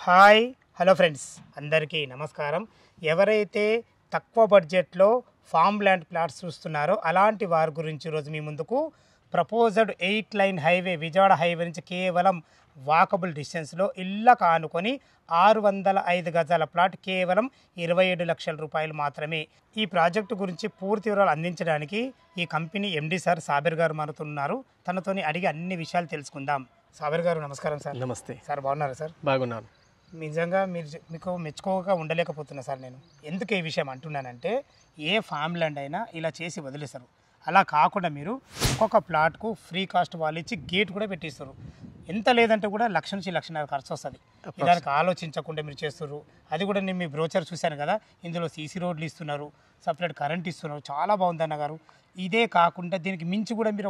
Hi hello friends అందరికీ నమస్కారం. ఎవరైతే తక్కువ బడ్జెట్లో ఫామ్ ల్యాండ్ ప్లాట్స్ చూస్తున్నారో అలాంటి వారి గురించి ఈరోజు మీ ముందుకు ప్రపోజర్డ్ 8 లైన్ హైవే విజయవాడ హైవే నుంచి కేవలం వాకబుల్ డిస్టెన్స్లో ఇళ్ళకు ఆనుకొని 605 గజాల ప్లాట్ కేవలం 27 లక్షల రూపాయలు మాత్రమే. ఈ ప్రాజెక్టు గురించి పూర్తి వివరాలు అందించడానికి ఈ కంపెనీ ఎండి సార్ సాబిర్ గారు మనతున్నారు. తనతోని అడిగి అన్ని విషయాలు తెలుసుకుందాం. సాబిర్ గారు నమస్కారం సార్. నమస్తే సార్, బాగున్నారా సార్? బాగున్నాను. నిజంగా మీకు మెచ్చుకోగా ఉండలేకపోతున్నా సార్. నేను ఎందుకు ఈ విషయం అంటున్నానంటే, ఏ ఫామ్ ల్యాండ్ అయినా ఇలా చేసి వదిలేస్తారు. అలా కాకుండా మీరు ఒక్కొక్క ప్లాట్కు ఫ్రీ కాస్ట్ వాళ్ళు ఇచ్చి గేట్ కూడా పెట్టిస్తారు. ఎంత లేదంటే కూడా 1,00,000 నుంచి 1,50,000 ఖర్చు వస్తుంది. దానికి ఆలోచించకుండా మీరు చేస్తారు. అది కూడా నేను మీ బ్రోచర్ చూశాను కదా, ఇందులో సీసీ రోడ్లు ఇస్తున్నారు, సపరేట్ కరెంట్ ఇస్తున్నారు. చాలా బాగుంది అన్న గారు. ఇదే కాకుండా దీనికి మించి కూడా మీరు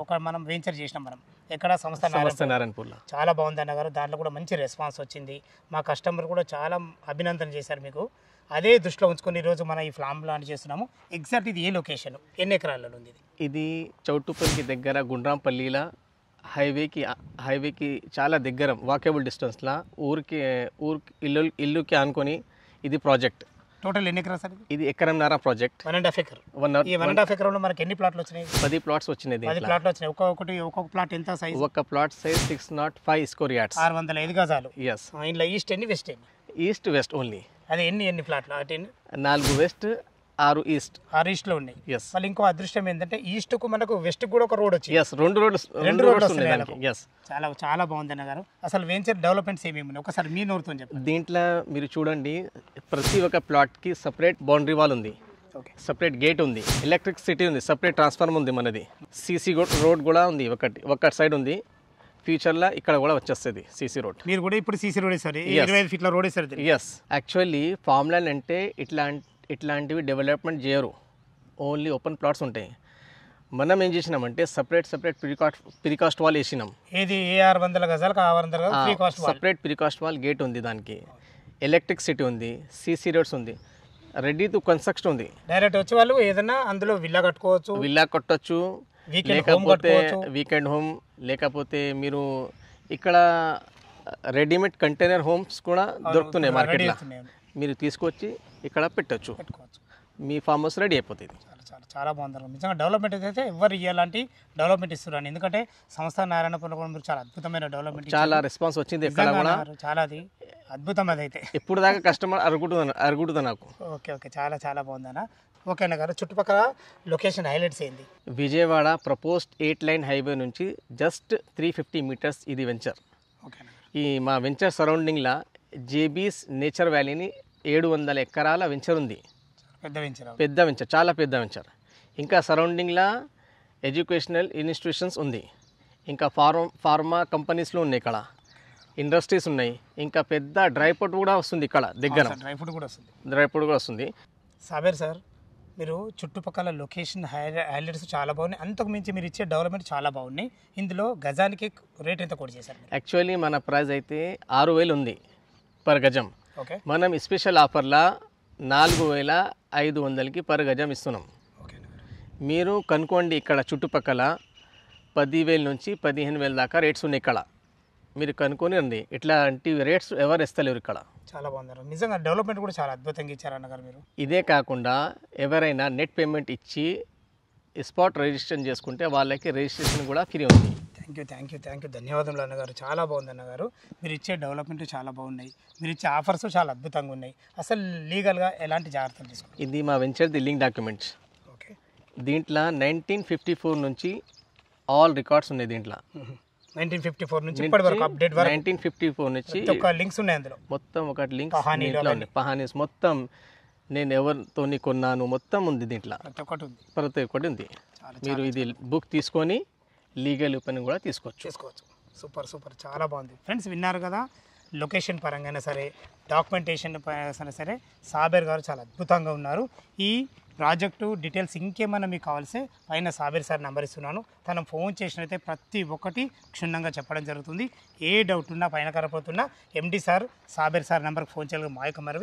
ఒక మనం వెంచర్ చేసినాం మనం ఎక్కడ సంస్థ నారాయణపూర్లో. చాలా బాగుంది అన్న గారు. దాంట్లో కూడా మంచి రెస్పాన్స్ వచ్చింది. మా కస్టమర్ కూడా చాలా అభినందన చేశారు మీకు. అదే దృష్టిలో ఉంచుకొని ఈరోజు మనం ఈ ఫామ్ లాంచ్ చేస్తున్నాము. ఎగ్జాక్ట్ ఇది ఏ లొకేషన్, ఎన్ని ఎకరాలలో ఉంది? ఇది చౌటుపల్లికి దగ్గర గుండ్రాంపల్లిలో హైవేకి చాలా దగ్గర వాకేబుల్ డిస్టెన్స్లో ఊరికి ఇల్లుకి ఆనుకొని ఇది ప్రాజెక్ట్. టోటల్ ఎన్ని ఎకరాలు సార్? ఇది ఎకరంన్నర ప్రాజెక్ట్. 1.5 ఎకర్. ఈ 1.5 ఎకరంలో మనకి ఎన్ని ప్లాట్లు వచ్చినాయి? 10 ప్లాట్స్ వచ్చినాయి. 10 ప్లాట్లు వచ్చినాయి. ఒక్కొక్క ప్లాట్ ఎంత సైజ్? ఒక ప్లాట్ సైజ్ 605 స్క్వేర్ యార్డ్స్, 605 గజాలు. ఎస్. ఇంట్లో ఈస్ట్ ఎన్ని, వెస్ట్ ఎన్ని? East west only. అదే ఎన్ని ప్లాట్లు? 4 వెస్ట్ 6 ఈస్ట్. 6 ఈస్ట్లో ఉన్నాయి. ఎస్. మళ్ళీ ఇంకో అదృష్టం ఏంటంటే ఈస్ట్కు మనకు వెస్ట్ కూడా ఒక రోడ్ వచ్చింది. ఎస్, రెండు రోడ్స్ ఉన్నాయి. ఎస్, చాలా చాలా బాగుంది అన్న గారు. అసలు వెంచర్ డెవలప్మెంట్స్ ఏమేమి ఉన్నాయి ఒకసారి మీ నోరుతో చెప్పండి. దీంట్లో మీరు చూడండి, ప్రతి ఒక్క ప్లాట్కి సపరేట్ బౌండరీ వాల్ ఉంది, సపరేట్ గేట్ ఉంది, ఎలక్ట్రిసిటీ ఉంది, సపరేట్ ట్రాన్స్ఫార్మర్ ఉంది, మనది సీసీ రోడ్ కూడా ఉంది. ఒక సైడ్ ఉంది. ఫ్యూచర్లో ఇక్కడ కూడా వచ్చేస్తుంది సీసీ రోడ్. మీరు కూడా ఇప్పుడు సీసీ రోడ్ వేస్తారు, 25 ఫీట్ల రోడ్ వేస్తారు. ఎస్. యాక్చువల్లీ ఫామ్ ల్యాండ్ అంటే ఇట్లాంటివి డెవలప్మెంట్ చేయరు, ఓన్లీ ఓపెన్ ప్లాట్స్ ఉంటాయి. మనం ఏం చేసినామంటే సపరేట్ ప్రీకాస్ట్ వాల్ వేసినాం. ఏది 600 గజాలకు 600 గజాలు సపరేట్ ప్రీకాస్ట్ వాల్ గేట్ ఉంది, దానికి ఎలక్ట్రిసిటీ ఉంది, సీసీ రోడ్స్ ఉంది, రెడీ టు కన్స్ట్రక్షన్ ఉంది. డైరెక్ట్ వచ్చి వాళ్ళు ఏదైనా అందులో విల్లా కట్టొచ్చు, లేకపోతే వీకెండ్ హోమ్, లేకపోతే మీరు ఇక్కడ రెడీమేడ్ కంటైనర్ హోమ్స్ కూడా దొరుకుతున్నాయి మార్కెట్లో. మీరు తీసుకొచ్చి ఇక్కడ పెట్టుకోవచ్చు. మీ ఫామ్ హౌస్ రెడీ అయిపోతుంది. చాలా చాలా బాగుంది. నిజంగా డెవలప్మెంట్ అయితే ఎవరు ఇవ్వాలంటే డెవలప్మెంట్ ఇస్తున్నారు. ఎందుకంటే సంస్థ నారాయణపూర్లో కూడా మీరు చాలా అద్భుతమైన డెవలప్మెంట్, చాలా రెస్పాన్స్ వచ్చింది. ఇక్కడ కూడా చాలా అది అద్భుతం. అదైతే ఇప్పుడు దాకా కస్టమర్ అరుగుతుంది నాకు. ఓకే, చాలా చాలా బాగుందన్న. ఓకే అన్న గారు, చుట్టుపక్కల లొకేషన్ హైలైట్స్ ఏంది? విజయవాడ ప్రపోజ్డ్ 8 లైన్ హైవే నుంచి జస్ట్ 350 మీటర్స్ ఇది వెంచర్. ఈ మా వెంచర్ సరౌండింగ్లో జేబీస్ నేచర్ వ్యాలీని 700 ఎకరాల వెంచర్ ఉంది. పెద్ద వెంచర్, చాలా పెద్ద వెంచర్. ఇంకా సరౌండింగ్లో ఎడ్యుకేషనల్ ఇన్స్టిట్యూషన్స్ ఉంది, ఇంకా ఫార్మా కంపెనీస్లో ఉన్నాయి, ఇక్కడ ఇండస్ట్రీస్ ఉన్నాయి, ఇంకా పెద్ద డ్రై పోర్ట్ కూడా వస్తుంది ఇక్కడ దగ్గర. డ్రై ఫ్రూట్ కూడా వస్తుంది. సాబేర్ సార్, మీరు చుట్టుపక్కల లొకేషన్ హైలైట్స్ చాలా బాగున్నాయి. అంతకు మించి మీరు ఇచ్చే డెవలప్మెంట్ చాలా బాగున్నాయి. ఇందులో గజానికి రేట్ ఎంత కూడా చేశారు? యాక్చువల్లీ మన ప్రైస్ అయితే 6,000 ఉంది పర్ గజం. ఓకే. మనం స్పెషల్ ఆఫర్లా 4,500కి పర్ గజం ఇస్తున్నాం. మీరు కనుక్కోండి, ఇక్కడ చుట్టుపక్కల 10,000 నుంచి 15,000 దాకా రేట్స్ ఉన్నాయి ఇక్కడ. మీరు కనుక్కొని రండి. ఇట్లాంటి రేట్స్ ఎవరు ఇస్తలేరు ఇక్కడ. చాలా బాగున్నారు. నిజంగా డెవలప్మెంట్ కూడా చాలా అద్భుతంగా ఇచ్చారన్న గారు మీరు. ఇదే కాకుండా ఎవరైనా నెట్ పేమెంట్ ఇచ్చి స్పాట్ రిజిస్ట్రేషన్ చేసుకుంటే వాళ్ళకి రిజిస్ట్రేషన్ కూడా ఫ్రీ ఉంది. థ్యాంక్ యూ ధన్యవాదములు అన్నగారు. చాలా బాగుంది అన్నగారు. మీరు ఇచ్చే డెవలప్మెంట్ చాలా బాగున్నాయి. మీరు ఇచ్చే ఆఫర్స్ చాలా అద్భుతంగా ఉన్నాయి. అసలు లీగల్గా ఎలాంటి జాగ్రత్తలు తీసుకోండి? ఇది మా వెంచర్ది లింక్ డాక్యుమెంట్స్. ఓకే. దీంట్లో 1954 నుంచి ఆల్ రికార్డ్స్ ఉన్నాయి. దీంట్లో 1954 నుంచి ఇప్పటి వరకు అప్డేట్ వరకు 1954 నుంచి ఒక లింక్స్ ఉన్నాయి. అందులో మొత్తం ఒకటి లింక్ పహానీస్ మొత్తం నేను ఎవరితోని కొన్నాను మొత్తం ఉంది. దీంట్లో ప్రతి ఒక్కటి ఉంది. మీరు ఇది బుక్ తీసుకొని లీగల్ ఒపీనియన్ కూడా తీసుకోవచ్చు. సూపర్ చాలా బాగుంది. ఫ్రెండ్స్, విన్నారు కదా, లొకేషన్ పరంగా సరే, డాక్యుమెంటేషన్ పరంగా సరే సాబేర్ గారు చాలా అద్భుతంగా ఉన్నారు. ఈ ప్రాజెక్టు డీటెయిల్స్ ఇంకేమన్నా మీకు కావాల్సి పైన సాబేర్ సార్ నెంబర్ ఇస్తున్నాను. తను ఫోన్ చేసినైతే ప్రతి ఒక్కటి క్షుణ్ణంగా చెప్పడం జరుగుతుంది. ఏ డౌట్ ఉన్నా పైన కనపడుతున్నా ఎండి సార్ సాబేర్ సార్ నెంబర్కి ఫోన్ చేయాలి. మా యొక్క మరవి